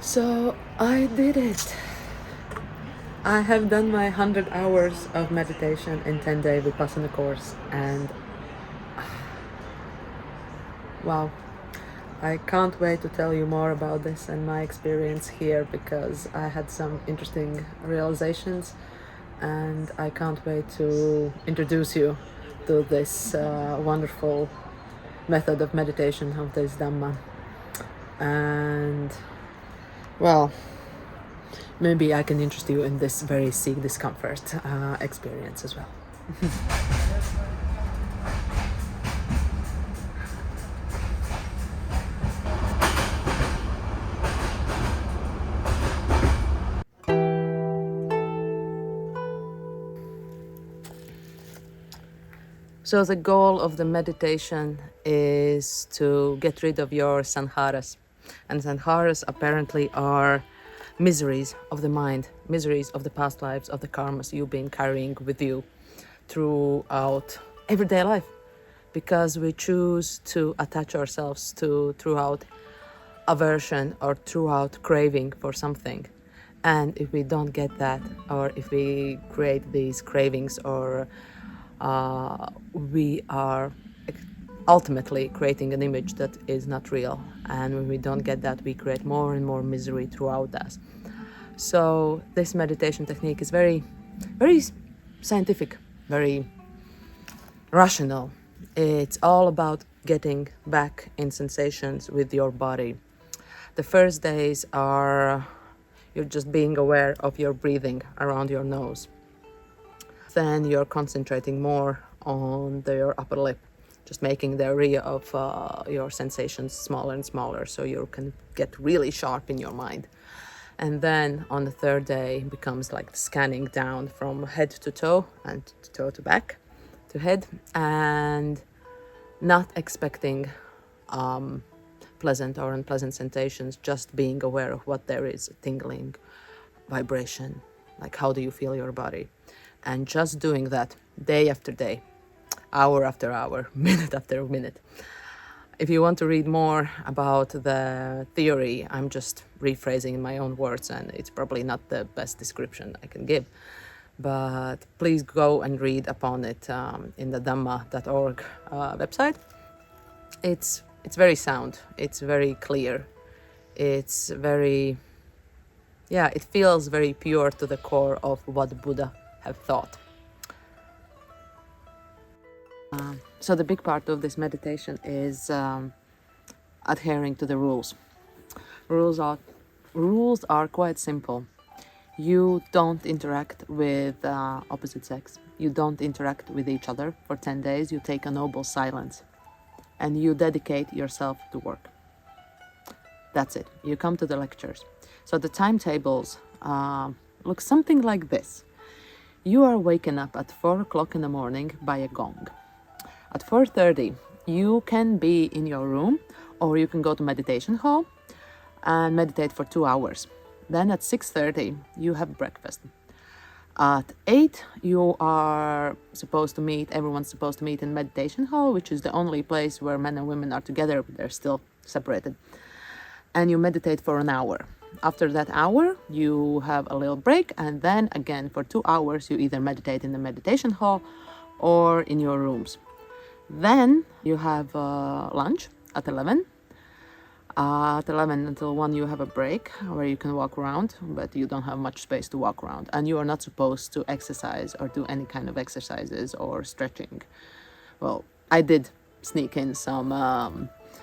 So I did it. I have done my 100 hours of meditation in 10-day Vipassana course, and wow, I can't wait to tell you more about this and my experience here, because I had some interesting realizations, and I can't wait to introduce you to this wonderful method of meditation, of this Dhamma. And well, maybe I can interest you in this very seek discomfort experience as well. So the goal of the meditation is to get rid of your sankharas. And sankharas apparently are miseries of the mind, miseries of the past lives, of the karmas you've been carrying with you throughout everyday life. Because we choose to attach ourselves to throughout aversion or throughout craving for something. And if we don't get that, or if we create these cravings, or we are ultimately creating an image that is not real. And when we don't get that, we create more and more misery throughout us. So this meditation technique is very, very scientific, very rational. It's all about getting back in sensations with your body. The first days are you're just being aware of your breathing around your nose. Then you're concentrating more on your upper lip, just making the area of your sensations smaller and smaller, so you can get really sharp in your mind. And then on the third day it becomes like scanning down from head to toe, and toe to back to head, and not expecting pleasant or unpleasant sensations, just being aware of what there is, tingling, vibration, like how do you feel your body. And just doing that day after day, hour after hour, minute after minute. If you want to read more about the theory, I'm just rephrasing in my own words, and it's probably not the best description I can give. But please go and read upon it in the Dhamma.org website. It's very sound, it's very clear, it's very, it feels very pure to the core of what Buddha have thought. So the big part of this meditation is adhering to the rules. Rules are quite simple. You don't interact with opposite sex. You don't interact with each other for 10 days. You take a noble silence, and you dedicate yourself to work. That's it. You come to the lectures. So the timetables look something like this. You are waken up at 4 o'clock in the morning by a gong. At 4:30, you can be in your room, or you can go to meditation hall and meditate for 2 hours. Then at 6:30, you have breakfast. At 8, you are supposed to meet, everyone's supposed to meet in meditation hall, which is the only place where men and women are together, but they're still separated. And you meditate for an hour. After that hour, you have a little break, and then again for 2 hours, you either meditate in the meditation hall or in your rooms. Then you have lunch at 11. At 11 until 1, you have a break where you can walk around, but you don't have much space to walk around. And you are not supposed to exercise or do any kind of exercises or stretching. Well, I did sneak in some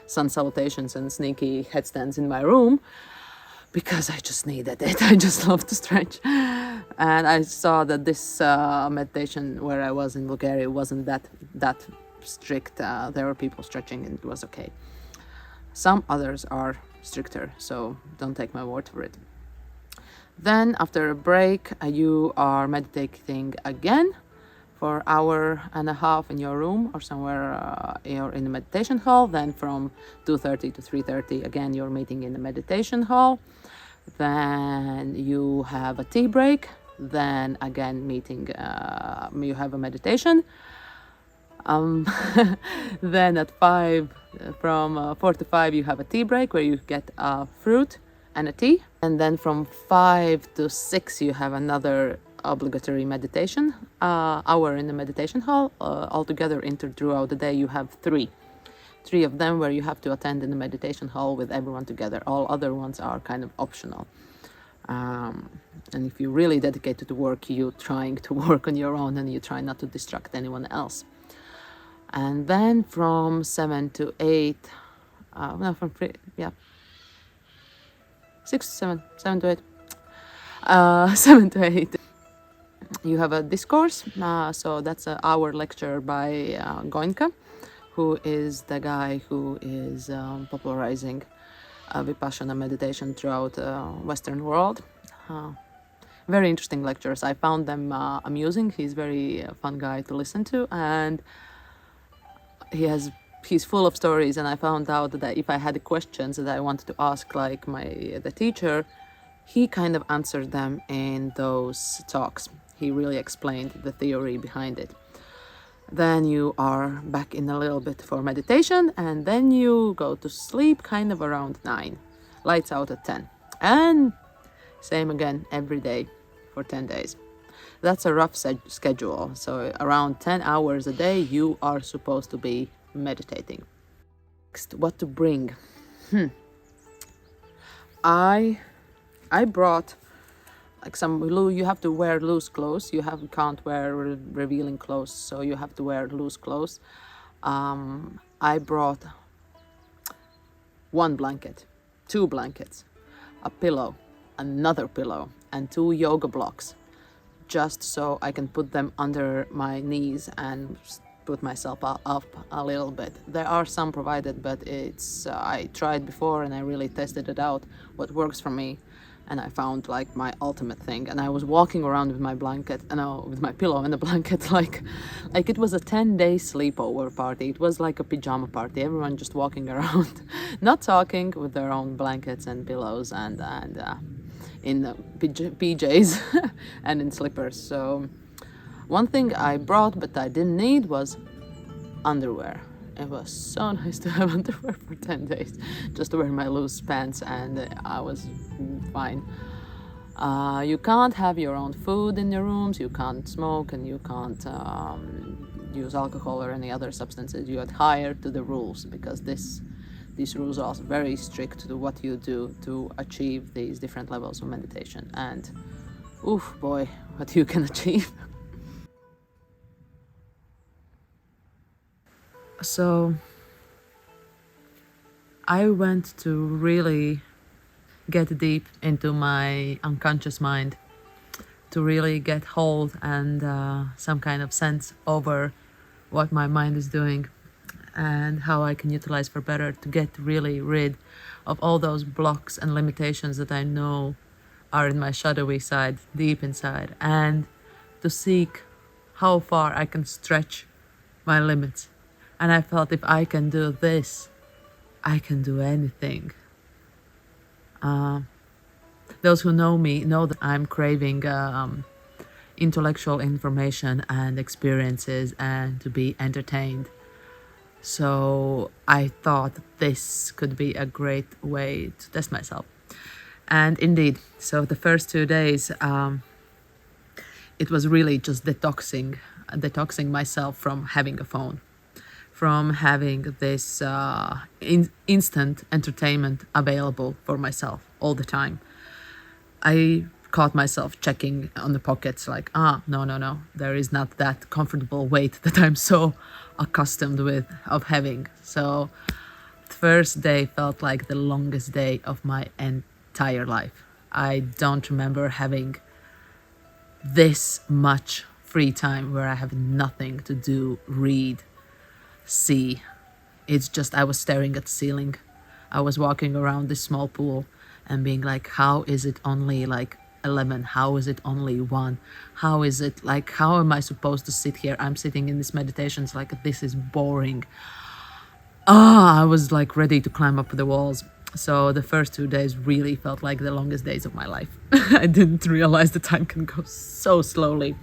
sun salutations and sneaky headstands in my room, because I just needed it. I just love to stretch. And I saw that this meditation where I was in Bulgaria wasn't that strict. There were people stretching and it was okay. Some others are stricter, so don't take my word for it. Then after a break, you are meditating again for an hour and a half in your room or somewhere you're in the meditation hall. Then from 2:30 to 3:30, again, you're meeting in the meditation hall. Then you have a tea break. Then again, meeting, you have a meditation. Then at 5, from 4 to 5, you have a tea break where you get fruit and a tea. And then from 5 to 6, you have another obligatory meditation hour in the meditation hall. Altogether, throughout the day, you have three of them where you have to attend in the meditation hall with everyone together. All other ones are kind of optional. And if you're really dedicated to work, you're trying to work on your own and you try not to distract anyone else. And then from 7 to 8, no, from 3, yeah, 6 to 7, 7 to 8, 7 to 8, you have a discourse. So that's an hour lecture by Goenka, who is the guy who is popularizing Vipassana meditation throughout the Western world. Very interesting lectures. I found them amusing. He's very fun guy to listen to, and he's full of stories. And I found out that if I had questions that I wanted to ask, like the teacher, he kind of answered them in those talks. He really explained the theory behind it. Then you are back in a little bit for meditation, and then you go to sleep kind of around 9. Lights out at 10. And same again every day for 10 days. That's a rough schedule. So around 10 hours a day, you are supposed to be meditating. Next, what to bring? I brought you have to wear loose clothes. Can't wear revealing clothes, so you have to wear loose clothes. I brought 1 blanket, 2 blankets, a pillow, another pillow, and 2 yoga blocks, just so I can put them under my knees and put myself up a little bit. There are some provided, but I tried before and I really tested it out, what works for me. And I found like my ultimate thing. And I was walking around with my blanket, with my pillow and a blanket, like it was a 10-day sleepover party. It was like a pajama party. Everyone just walking around, not talking, with their own blankets and pillows and in PJs and in slippers. So one thing I brought but I didn't need was underwear. It was so nice to have underwear for 10 days, just to wear my loose pants, and I was fine. You can't have your own food in your rooms, you can't smoke, and you can't use alcohol or any other substances. You adhere to the rules, because these rules are very strict to what you do to achieve these different levels of meditation. And oof, boy, what you can achieve. So I went to really get deep into my unconscious mind, to really get hold and some kind of sense over what my mind is doing and how I can utilize for better, to get really rid of all those blocks and limitations that I know are in my shadowy side, deep inside, and to seek how far I can stretch my limits. And I felt, if I can do this, I can do anything. Those who know me know that I'm craving intellectual information and experiences and to be entertained. So I thought this could be a great way to test myself. And indeed, so the first 2 days, it was really just detoxing myself from having a phone, from having this instant entertainment available for myself all the time. I caught myself checking on the pockets like, no, there is not that comfortable weight that I'm so accustomed of having. So the first day felt like the longest day of my entire life. I don't remember having this much free time where I have nothing to do, read, see. It's just, I was staring at the ceiling. I was walking around this small pool and being like, how is it only like 11? How is it only 1? How is it like, how am I supposed to sit here? I'm sitting in this meditation, it's like, this is boring. I was like ready to climb up the walls. So the first 2 days really felt like the longest days of my life. I didn't realize the time can go so slowly.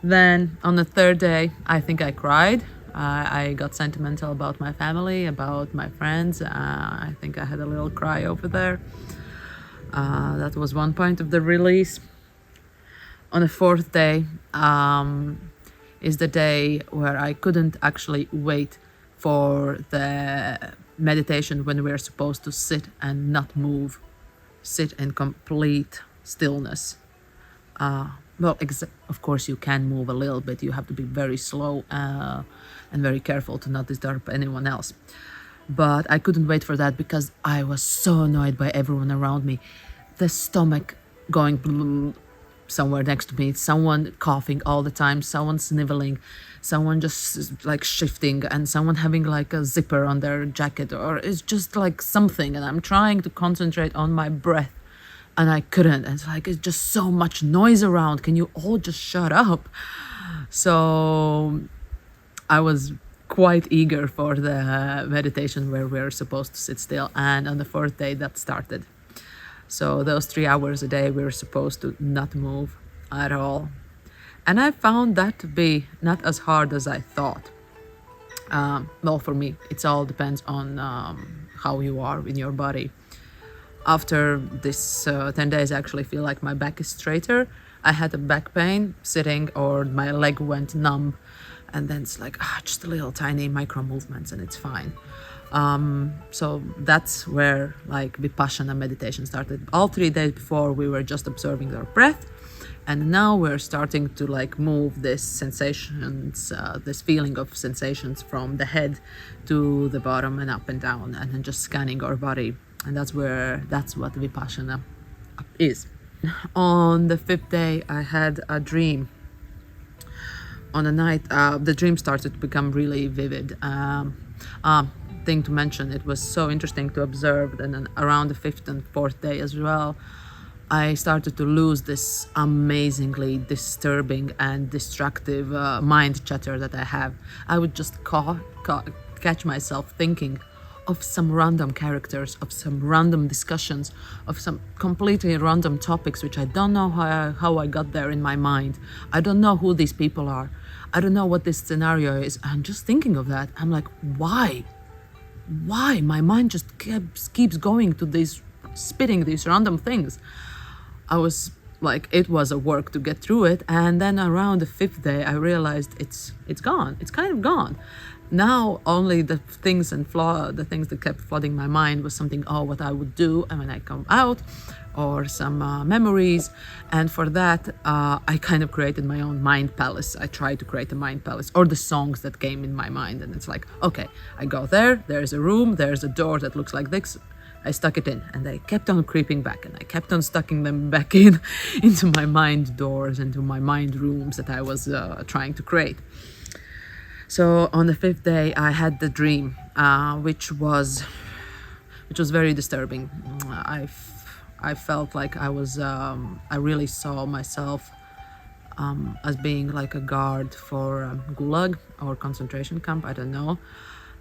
Then on the 3rd day, I think I cried. I got sentimental about my family, about my friends. I think I had a little cry over there. That was one point of the release. On the fourth day is the day where I couldn't actually wait for the meditation when we're supposed to sit and not move, sit in complete stillness. Of course, you can move a little bit. You have to be very slow and very careful to not disturb anyone else. But I couldn't wait for that because I was so annoyed by everyone around me. The stomach going somewhere next to me, someone coughing all the time, someone sniveling, someone just like shifting, and someone having like a zipper on their jacket, or it's just like something. And I'm trying to concentrate on my breath and I couldn't. And it's just so much noise around. Can you all just shut up? So I was quite eager for the meditation where we're supposed to sit still. And on the fourth day that started. So those 3 hours a day we were supposed to not move at all. And I found that to be not as hard as I thought. For me, it all depends on how you are in your body. After this 10 days, I actually feel like my back is straighter. I had a back pain sitting, or my leg went numb. And then it's like, just a little tiny micro movements and it's fine. So that's where like Vipassana meditation started. All 3 days before we were just observing our breath. And now we're starting to like move this sensations, this feeling of sensations from the head to the bottom and up and down, and then just scanning our body. And that's what Vipassana is. On the 5th day, I had a dream. On the night, the dream started to become really vivid. Thing to mention, it was so interesting to observe. And then around the 5th and 4th day as well, I started to lose this amazingly disturbing and destructive mind chatter that I have. I would just catch myself thinking of some random characters, of some random discussions, of some completely random topics, which I don't know how I got there in my mind. I don't know who these people are. I don't know what this scenario is. I'm just thinking of that. I'm like, why? My mind just keeps going to these, spitting these random things. I was like, it was a work to get through it. And then around the 5th day, I realized it's gone. It's kind of gone. Now only the things that kept flooding my mind was something, what I would do when I come out, or some memories. And for that, I kind of created my own mind palace. I tried to create a mind palace, or the songs that came in my mind. And it's like, okay, I go there's a room, there's a door that looks like this. I stuck it in, and they kept on creeping back, and I kept on stucking them back into my mind doors, into my mind rooms that I was trying to create. So on the 5th day, I had the dream, which was very disturbing. I felt like I really saw myself as being like a guard for Gulag or concentration camp, I don't know.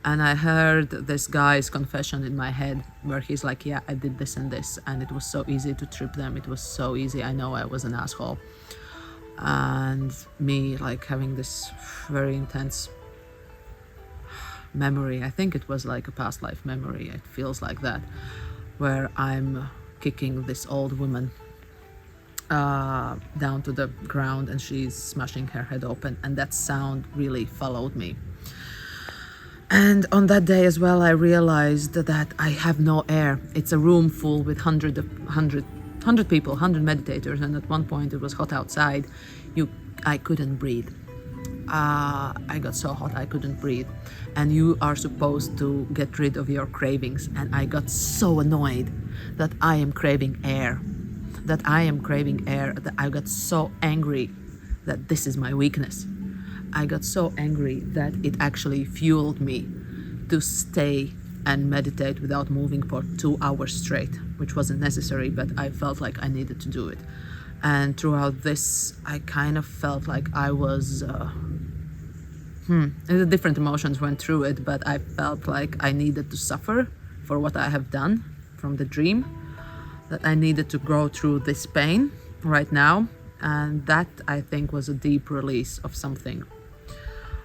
And I heard this guy's confession in my head where he's like, yeah, I did this and this, and it was so easy to trip them. It was so easy. I know I was an asshole. And me like having this very intense memory. I think it was like a past life memory. It feels like that, where I'm kicking this old woman down to the ground, and she's smashing her head open, and that sound really followed me. And on that day as well, I realized that I have no air. It's a room full with 100 people, 100 meditators, and at one point it was hot outside. I couldn't breathe. I got so hot I couldn't breathe. And you are supposed to get rid of your cravings. And I got so annoyed that I am craving air. That I got so angry that this is my weakness. I got so angry that it actually fueled me to stay and meditate without moving for 2 hours straight, which wasn't necessary, but I felt like I needed to do it. And throughout this, I kind of felt like I was the different emotions went through it, but I felt like I needed to suffer for what I have done from the dream, that I needed to go through this pain right now. And that, I think, was a deep release of something.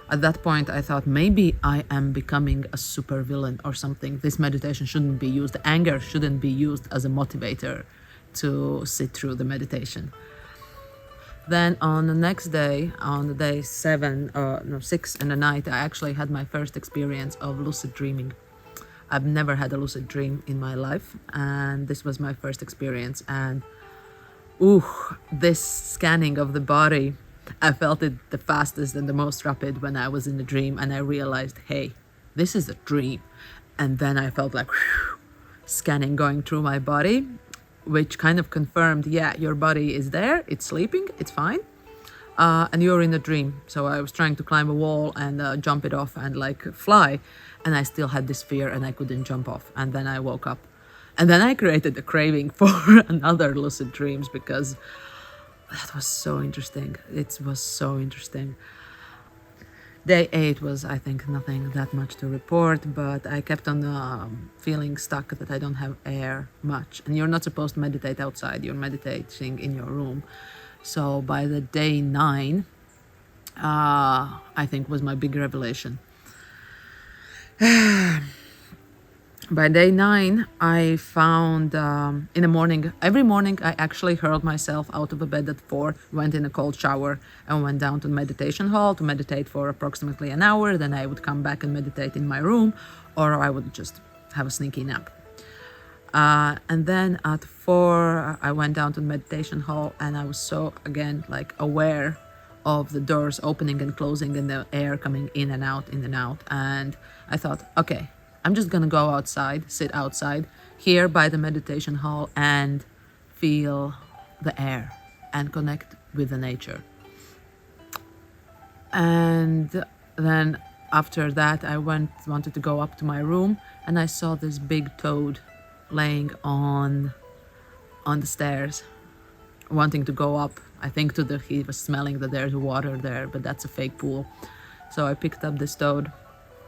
At that point, I thought maybe I am becoming a super villain or something. This meditation shouldn't be used. Anger shouldn't be used as a motivator to sit through the meditation. Then on the next day, on the day 6 in the night, I actually had my first experience of lucid dreaming. I've never had a lucid dream in my life, and this was my first experience. And this scanning of the body, I felt it the fastest and the most rapid when I was in the dream, and I realized, hey, this is a dream. And then I felt like scanning going through my body, which kind of confirmed, yeah, your body is there, it's sleeping, it's fine, and you're in a dream. So I was trying to climb a wall and jump it off and like fly, and I still had this fear and I couldn't jump off. And then I woke up, and then I created a craving for another lucid dreams, because that was so interesting. It was so interesting. Day 8 was, I think, nothing that much to report, but I kept on feeling stuck that I don't have air much. And you're not supposed to meditate outside, you're meditating in your room. So by the day 9, I think was my big revelation. By day 9, I found in the morning, every morning I actually hurled myself out of the bed at 4, went in a cold shower and went down to the meditation hall to meditate for approximately an hour. Then I would come back and meditate in my room, or I would just have a sneaky nap. And then at 4, I went down to the meditation hall, and I was so, again, like aware of the doors opening and closing and the air coming in and out, in and out. And I thought, okay, I'm just gonna go outside, sit outside here by the meditation hall and feel the air and connect with the nature. And then after that, I wanted to go up to my room, and I saw this big toad laying on the stairs, wanting to go up. I think he was smelling that there's water there, but that's a fake pool. So I picked up this toad,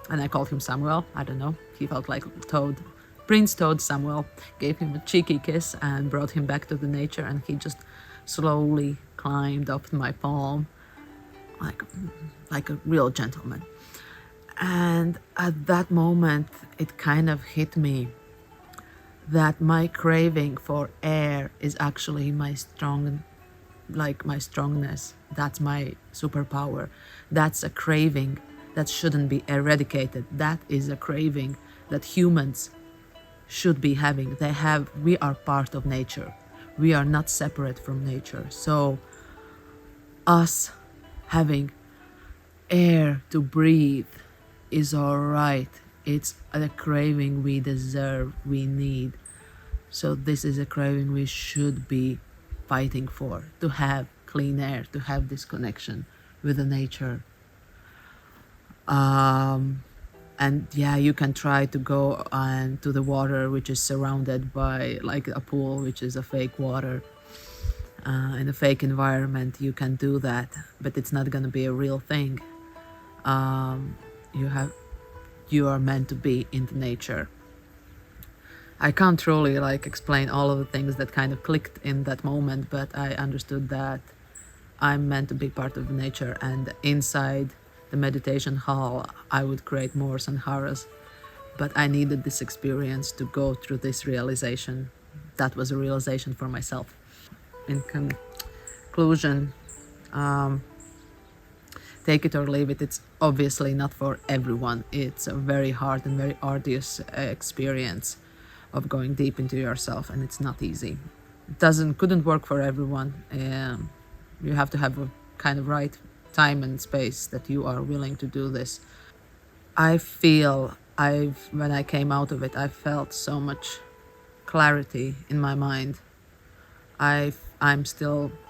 and I called him Samuel. I don't know. He felt like Toad. Prince Toad Samuel. Gave him a cheeky kiss and brought him back to the nature, and he just slowly climbed up my palm like a real gentleman. And at that moment, it kind of hit me that my craving for air is actually my strongness. That's my superpower. That's a craving that shouldn't be eradicated. That is a craving that humans should be having. We are part of nature. We are not separate from nature. So us having air to breathe is all right. It's a craving we deserve, we need. So this is a craving we should be fighting for, to have clean air, to have this connection with the nature. And yeah, you can try to go to the water, which is surrounded by like a pool, which is a fake water. In a fake environment, you can do that, but it's not going to be a real thing. You are meant to be in the nature. I can't truly explain all of the things that kind of clicked in that moment, but I understood that I'm meant to be part of nature, and inside the meditation hall I would create more sanharas, but I needed this experience to go through this realization. That was a realization for myself. In conclusion, take it or leave it. It's obviously not for everyone. It's a very hard and very arduous experience of going deep into yourself, and it's not easy. Couldn't work for everyone. You have to have a kind of right time and space that you are willing to do this. I feel when I came out of it, I felt so much clarity in my mind. I'm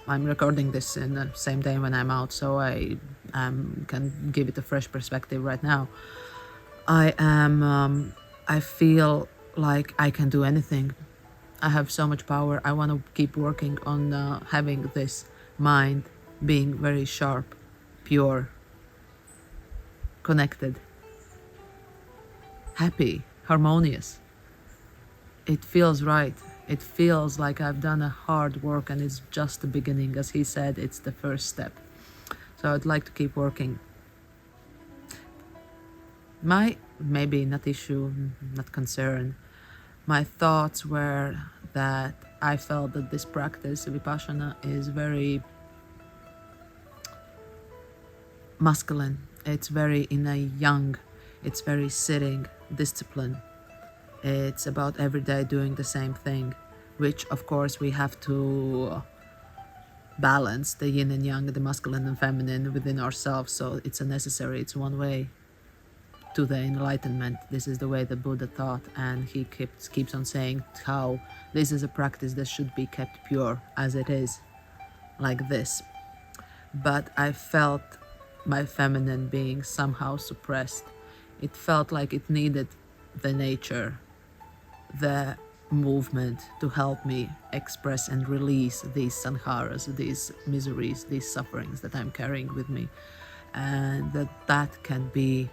recording this in the same day when I'm out, so I can give it a fresh perspective right now. I feel like I can do anything. I have so much power. I want to keep working on having this mind being very sharp, pure, connected, happy, harmonious. It feels right. It feels like I've done a hard work, and it's just the beginning. As he said, it's the first step. So I'd like to keep working. My maybe not issue, not concern, my thoughts were that I felt that this practice, Vipassana, is very masculine. It's very in a yang, it's very sitting discipline. It's about every day doing the same thing, which of course we have to balance the yin and yang, the masculine and feminine within ourselves. So it's a necessary, it's one way to the enlightenment. This is the way the Buddha taught, and he keeps on saying how this is a practice that should be kept pure as it is, like this. But I felt my feminine being somehow suppressed. It felt like it needed the nature, the movement to help me express and release these sankharas, these miseries, these sufferings that I'm carrying with me, and that can be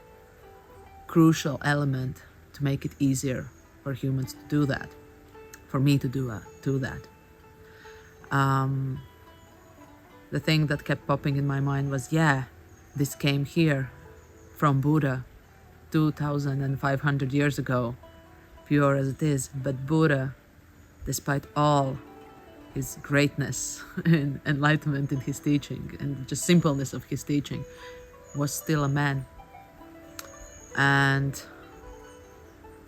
crucial element to make it easier for humans to do that, for me to do that. The thing that kept popping in my mind was, yeah, this came here from Buddha 2,500 years ago, pure as it is. But Buddha, despite all his greatness and enlightenment in his teaching and just simpleness of his teaching, was still a man. And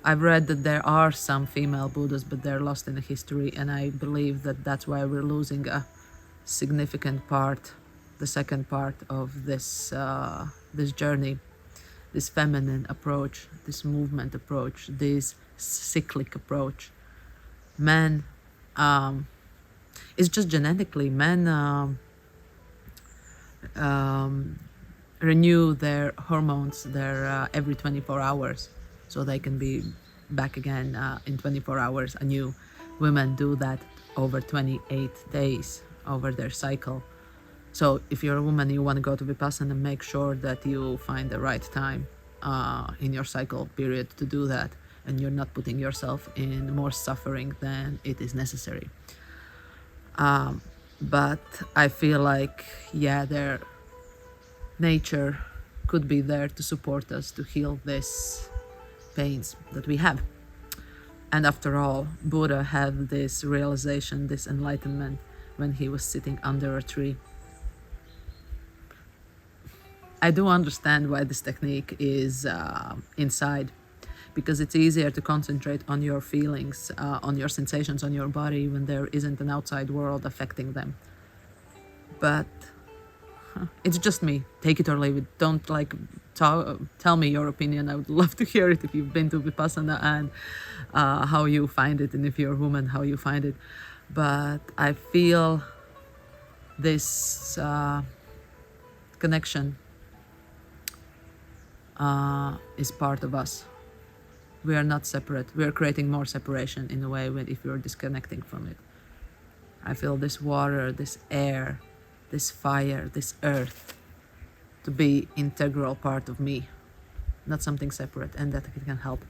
I've read that there are some female Buddhas, but they're lost in the history, and I believe that that's why we're losing a significant part, the second part of this this journey, this feminine approach, this movement approach, this cyclic approach. Men, it's just genetically, men renew their hormones every 24 hours, so they can be back again in 24 hours anew. Women do that over 28 days over their cycle. So if you're a woman, you want to go to Vipassana, make sure that you find the right time in your cycle period to do that, and you're not putting yourself in more suffering than it is necessary. But I feel like, yeah, their nature could be there to support us to heal these pains that we have. And after all, Buddha had this realization, this enlightenment, when he was sitting under a tree. I do understand why this technique is inside, because it's easier to concentrate on your feelings, on your sensations, on your body, when there isn't an outside world affecting them. But it's just me. Take it or leave it. Don't tell me your opinion. I would love to hear it if you've been to Vipassana and how you find it, and if you're a woman, how you find it. But I feel this connection is part of us. We are not separate. We are creating more separation in a way if you're disconnecting from it. I feel this water, this air, this fire, this earth to be integral part of me, not something separate, and that it can help.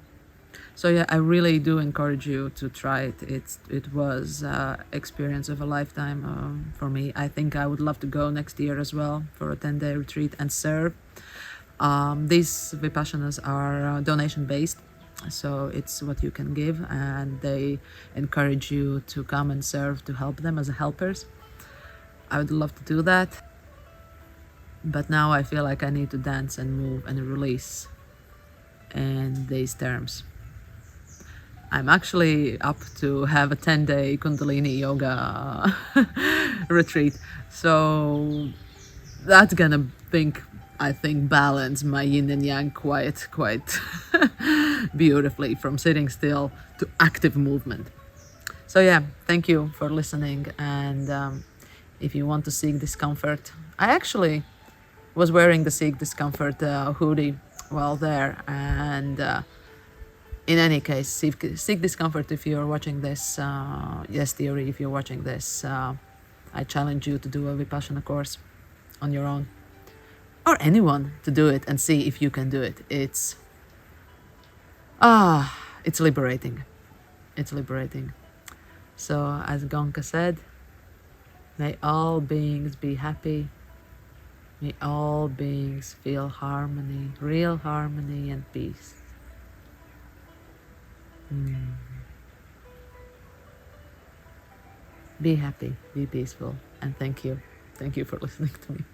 So yeah, I really do encourage you to try it. It was experience of a lifetime for me. I think I would love to go next year as well for a 10-day retreat and serve. These Vipassanas are donation based, so it's what you can give, and they encourage you to come and serve, to help them as helpers. I would love to do that, but now I feel like I need to dance and move and release in these terms. I'm actually up to have a 10-day Kundalini yoga retreat, so that's gonna I think balance my yin and yang quite beautifully, from sitting still to active movement. So yeah, thank you for listening, and if you want to seek discomfort, I actually was wearing the Seek Discomfort hoodie while there, and in any case, seek discomfort if you're watching this. Yes, Theory, if you're watching this, I challenge you to do a Vipassana course on your own, or anyone to do it and see if you can do it. It's liberating. It's liberating. So as Gonka said, may all beings be happy. May all beings feel harmony, real harmony and peace. Be happy, be peaceful, and thank you. Thank you for listening to me.